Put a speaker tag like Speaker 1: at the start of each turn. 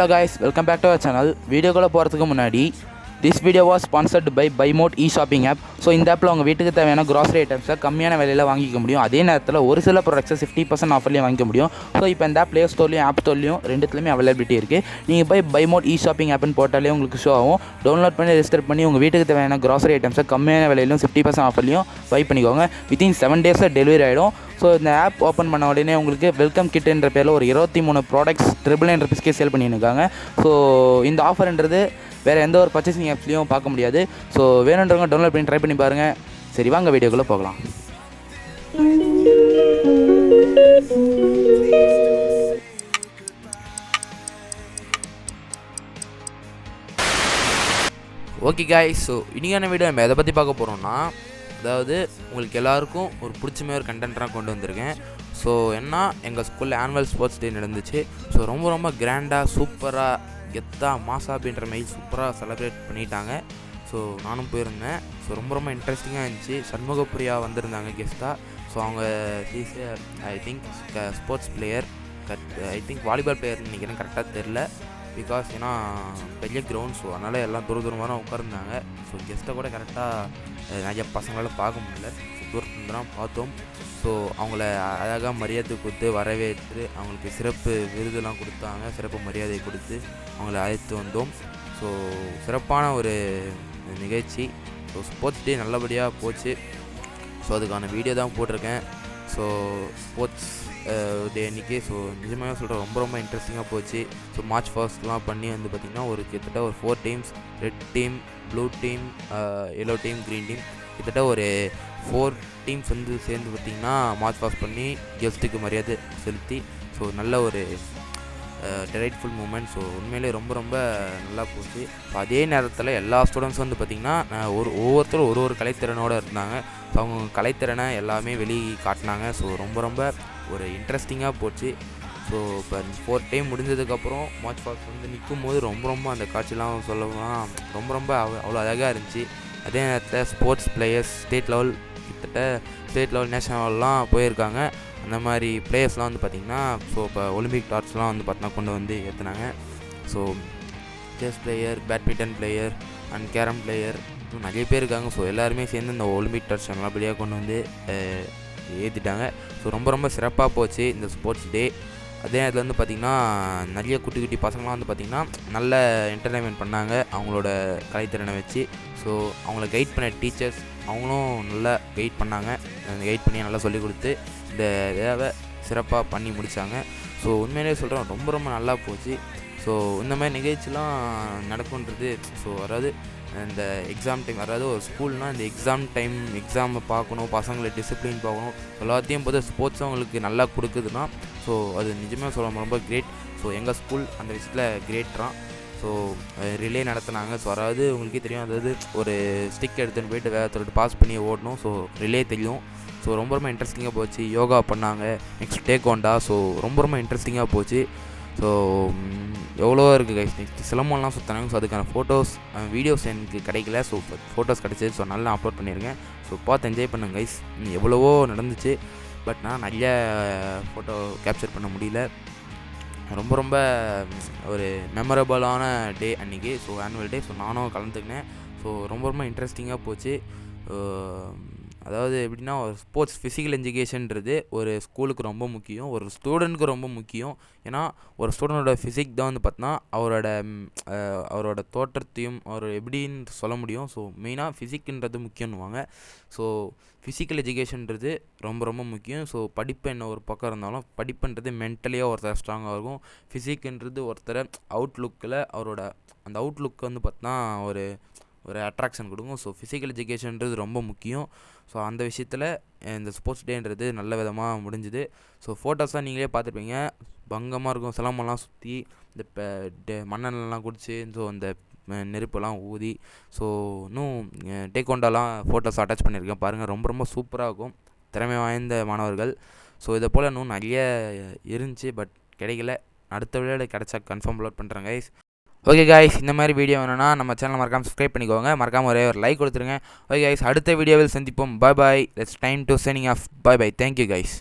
Speaker 1: Hello guys, welcome back to our channel. வீடியோக்குள்ள போகிறதுக்கு முன்னாடி this video was sponsored by BuyMode e-shopping app. So இந்த ஆப்பில் உங்கள் வீட்டுக்கு தேவையான க்ராசரி ஐட்டம்ஸை கம்மியான விலையில் வாங்கிக்க முடியும். அதே நேரத்தில் ஒரு சில ப்ராடக்ட்ஸை 50% ஆஃபர்லேயும் வாங்கிக்க முடியும். ஸோ இப்போ இந்த ஆப் ப்ளே ஸ்டோர்லையும் ஆப் ஸ்டோர்லையும் ரெண்டுத்துலையுமே அவைலபிலிட்டி இருக்குது. நீங்கள் போய் BuyMode e-shopping ஆப்னு போட்டாலே உங்களுக்கு ஷோ ஆகும். டவுன்லோட் பண்ணி ரெஜிஸ்டர் பண்ணி உங்கள் வீட்டுக்கு தேவையான க்ராசரி ஐட்டம்ஸை கம்மியான விலையிலும் 50% ஆஃபர்லையும் பை பண்ணிக்கோங்க. வித்தின் 7 days டெலிவரி ஆகிடும். ஸோ இந்த ஆப் ஓப்பன் பண்ண உடனே உங்களுக்கு வெல்கம் கிட்ன்ற பேரில் ஒரு 23 ப்ராடக்ட்ஸ் $999 rupeesக்கே சேல் பண்ணியிருக்காங்க. ஸோ இந்த ஆஃபர்ன்றது வேறு எந்த ஒரு பர்ச்சேசிங் ஆப்ஸ்லையும் பார்க்க முடியாது. ஸோ வேணுன்றவங்க டவுன்லோட் பண்ணி ட்ரை பண்ணி பாருங்கள். சரி வாங்க வீடியோக்குள்ளே போகலாம். ஓகே காய்ஸ், ஸோ இன்றைக்கான வீடியோ நம்ம எதை பற்றி பார்க்க போகிறோம்னா, அதாவது உங்களுக்கு எல்லாருக்கும் ஒரு பிடிச்ச ஒரு கண்டென்ட்டாக கொண்டு வந்திருக்கேன். ஸோ என்ன எங்கள் ஸ்கூலில் ஆனுவல் ஸ்போர்ட்ஸ் டே நடந்துச்சு. ஸோ ரொம்ப கிராண்டாக சூப்பராக கெத்தா மாசா அப்படின்ற மாதிரி சூப்பராக செலிப்ரேட் பண்ணிட்டாங்க. ஸோ நானும் போயிருந்தேன். ஸோ ரொம்ப இன்ட்ரெஸ்டிங்காக இருந்துச்சு. சண்முகப்பிரியா வந்திருந்தாங்க கெஸ்ட்டாக. ஸோ அவங்க I think sports player, I think volleyball பிளேயர்னு நினைக்கிறேன், கரெக்டாக தெரில. பிகாஸ் ஏன்னா பெரிய கிரவுண்ட், ஸோ அதனால் எல்லாம் தூரமாக தான் உட்கார்ந்தாங்க. ஸோ கெஸ்ட்டை கூட கரெக்டாக நிறைய பசங்களால் பார்க்க முடியல. ஸோ தூரத்துலேருந்து தான் பார்த்தோம். ஸோ அவங்கள அழகாக மரியாதை கொடுத்து வரவேற்று அவங்களுக்கு சிறப்பு விருதுலாம் கொடுத்தாங்க. சிறப்பு மரியாதை கொடுத்து அவங்கள அழைத்து வந்தோம். ஸோ சிறப்பான ஒரு நிகழ்ச்சி. ஸோ ஸ்போர்ட்ஸ் டே நல்லபடியாக போச்சு. ஸோ அதுக்கான வீடியோ தான் போட்டிருக்கேன். ஸோ ஸ்போர்ட்ஸ் டே அன்றைக்கி ஸோ நிஜமாக சொல்கிறேன் ரொம்ப இன்ட்ரெஸ்டிங்காக போச்சு. ஸோ மார்ச் ஃபர்ஸ்ட்லாம் பண்ணி வந்து பார்த்திங்கன்னா ஒரு கிட்டத்தட்ட ஒரு 4 teams, red team, blue team, yellow team, green team, கிட்டத்தட்ட ஒரு 4 டீம்ஸ் வந்து சேர்ந்து பார்த்திங்கன்னா மார்ச் பாஸ் பண்ணி கெஸ்ட்டுக்கு மரியாதை செலுத்தி ஸோ நல்ல ஒரு டிலைட்ஃபுல் மூமெண்ட். ஸோ உண்மையிலே ரொம்ப நல்லா போச்சு. ஸோ அதே நேரத்தில் எல்லா ஸ்டூடெண்ட்ஸும் வந்து பார்த்திங்கன்னா ஒவ்வொருத்தரும் ஒரு கலைத்திறனோடு இருந்தாங்க. ஸோ அவங்க கலைத்திறனை எல்லாமே வெளியே காட்டினாங்க. ஸோ ரொம்ப ஒரு இன்ட்ரெஸ்டிங்காக போச்சு. ஸோ இப்போ 4 டைம் முடிஞ்சதுக்கப்புறம் மார்ச் பாஸ் வந்து நிற்கும் போது ரொம்ப அந்த காட்சிலாம் சொல்லலாம் ரொம்ப அவ்வளோ அழகாக இருந்துச்சு. அதே நேரத்தில் ஸ்போர்ட்ஸ் பிளேயர்ஸ் ஸ்டேட் லெவல், கிட்டத்தட்ட ஸ்டேட் லெவல், நேஷனல் லெவல்லாம் போயிருக்காங்க. அந்த மாதிரி பிளேயர்ஸ்லாம் வந்து பார்த்திங்கன்னா ஸோ இப்போ ஒலிம்பிக் டார்ச்லாம் வந்து பார்த்தீங்கன்னா கொண்டு வந்து ஏற்றுனாங்க. So chess player, badminton player and carrom player இன்னும் நிறைய பேர் இருக்காங்க. ஸோ எல்லாருமே சேர்ந்து இந்த ஒலிம்பிக் டார்ச் நல்லபடியாக கொண்டு வந்து ஏற்றிட்டாங்க. ஸோ ரொம்ப சிறப்பாக போச்சு இந்த ஸ்போர்ட்ஸ் டே. அதே நேரத்தில் வந்து பார்த்திங்கன்னா நிறைய குட்டி பசங்களாம் வந்து பார்த்திங்கன்னா நல்ல என்டர்டைன்மெண்ட் பண்ணாங்க அவங்களோட கலைத்திறனை வச்சு. ஸோ அவங்கள கைட் பண்ண டீச்சர்ஸ் அவங்களும் நல்லா கைட் பண்ணாங்க. கைட் பண்ணி நல்லா சொல்லிக் கொடுத்து இந்த இதை சிறப்பாக பண்ணி முடித்தாங்க. ஸோ உண்மையிலே சொல்கிறேன் ரொம்ப நல்லா போச்சு. ஸோ இந்த மாதிரி நிகழ்ச்சிலாம் நடக்குன்றது, ஸோ அதாவது இந்த எக்ஸாம் டைம், அதாவது ஒரு ஸ்கூல்னால் இந்த எக்ஸாமை பார்க்கணும், பசங்களை டிசிப்ளின் பார்க்கணும், எல்லாத்தையும் போது ஸ்போர்ட்ஸ் அவங்களுக்கு நல்லா கொடுக்குதுன்னா ஸோ அது நிஜமாக சொல்ல ரொம்ப கிரேட். ஸோ எங்கள் ஸ்கூல் அந்த விஷயத்தில் கிரேட்ரான். ஸோ ரிலே நடத்துனாங்க. ஸோ அதாவது உங்களுக்கே தெரியும், அதாவது ஒரு ஸ்டிக் எடுத்துகிட்டு போயிட்டு வேறு பாஸ் பண்ணி ஓடணும். ஸோ ரிலே தெரியும். ஸோ ரொம்ப இன்ட்ரெஸ்டிங்காக போச்சு. யோகா பண்ணாங்க, நெக்ஸ்ட் டேக்வாண்டோ. ஸோ ரொம்ப இன்ட்ரெஸ்டிங்காக போச்சு. ஸோ எவ்வளோ இருக்குது கைஸ். நெக்ஸ்ட் சிலம்பம்லாம் சுற்றினாங்க. ஸோ அதுக்கான ஃபோட்டோஸ் வீடியோஸ் எனக்கு கிடைக்கல. ஸோ ஃபோட்டோஸ் கிடச்சிது. ஸோ நல்லா அப்லோட் பண்ணியிருக்கேன். ஸோ பார்த்து என்ஜாய் பண்ணுங்க கைஸ். எவ்வளவோ நடந்துச்சு, பட் நான் நிறைய ஃபோட்டோ கேப்சர் பண்ண முடியல. ரொம்ப ஒரு மெமரபிளான டே அன்றைக்கி. So annual day. ஸோ நானும் கலந்துக்கினேன். ஸோ ரொம்ப இன்ட்ரெஸ்டிங்காக போச்சு. அதாவது எப்படின்னா, ஒரு ஸ்போர்ட்ஸ் ஃபிசிக்கல் எஜுகேஷன்றது ஒரு ஸ்கூலுக்கு ரொம்ப முக்கியம், ஒரு ஸ்டூடெண்ட்க்கு ரொம்ப முக்கியம். ஏன்னா ஒரு ஸ்டூடெண்டோட ஃபிசிக் தான் வந்து பார்த்தீங்கன்னா அவரோட தோற்றத்தையும் அவர் எப்படின்னு சொல்ல முடியும். ஸோ மெயினாக ஃபிசிக்ன்றது முக்கியம்னுவாங்க. ஸோ ஃபிசிக்கல் எஜுகேஷன்றது ரொம்ப முக்கியம். ஸோ படிப்பு என்ன ஒரு பக்கம் இருந்தாலும் படிப்புன்றது மென்டலியாக ஒருத்தர் ஸ்ட்ராங்காக இருக்கும். ஃபிசிக்ன்றது ஒருத்தரை அவுட்லுக்கில் அவரோட அந்த அவுட்லுக் வந்து பார்த்தீங்கன்னா ஒரு அட்ராக்ஷன் கொடுக்கும். ஸோ ஃபிசிக்கல் எஜுகேஷன்றது ரொம்ப முக்கியம். ஸோ அந்த விஷயத்தில் இந்த ஸ்போர்ட்ஸ் டேன்றது நல்ல விதமாக முடிஞ்சுது. ஸோ ஃபோட்டோஸாக நீங்களே பார்த்துருப்பீங்க, பங்கமாக இருக்கும். சிலம்பெல்லாம் சுற்றி இந்த மண்ணெல்லாம் குடிச்சு ஸோ அந்த நெருப்பெல்லாம் ஊதி ஸோ இன்னும் டேக்வாண்டோலாம் ஃபோட்டோஸ் அட்டாச் பண்ணியிருக்கேன் பாருங்கள். ரொம்ப சூப்பராக இருக்கும். திறமை வாய்ந்த மாணவர்கள். ஸோ இதை போல் இன்னும் நிறைய இருந்துச்சு, பட் கிடைக்கல. அடுத்த வீடியோவில் கிடச்சா கன்ஃபார்ம் அப்லோட் பண்ணுறேன் கைஸ். ஓகே கைஸ், இந்த மாதிரி வீடியோ வேணும்னா நம்ம சேனலை மறக்காமல் சப்ஸ்கிரைப் பண்ணிக்கோங்க. மறக்காமல் ஒரே ஒரு லைக் கொடுத்துருங்க. ஓகே கைஸ், அடுத்த வீடியோவில் சந்திப்போம். Bye bye. It's time to signing off. Bye bye. Thank you guys.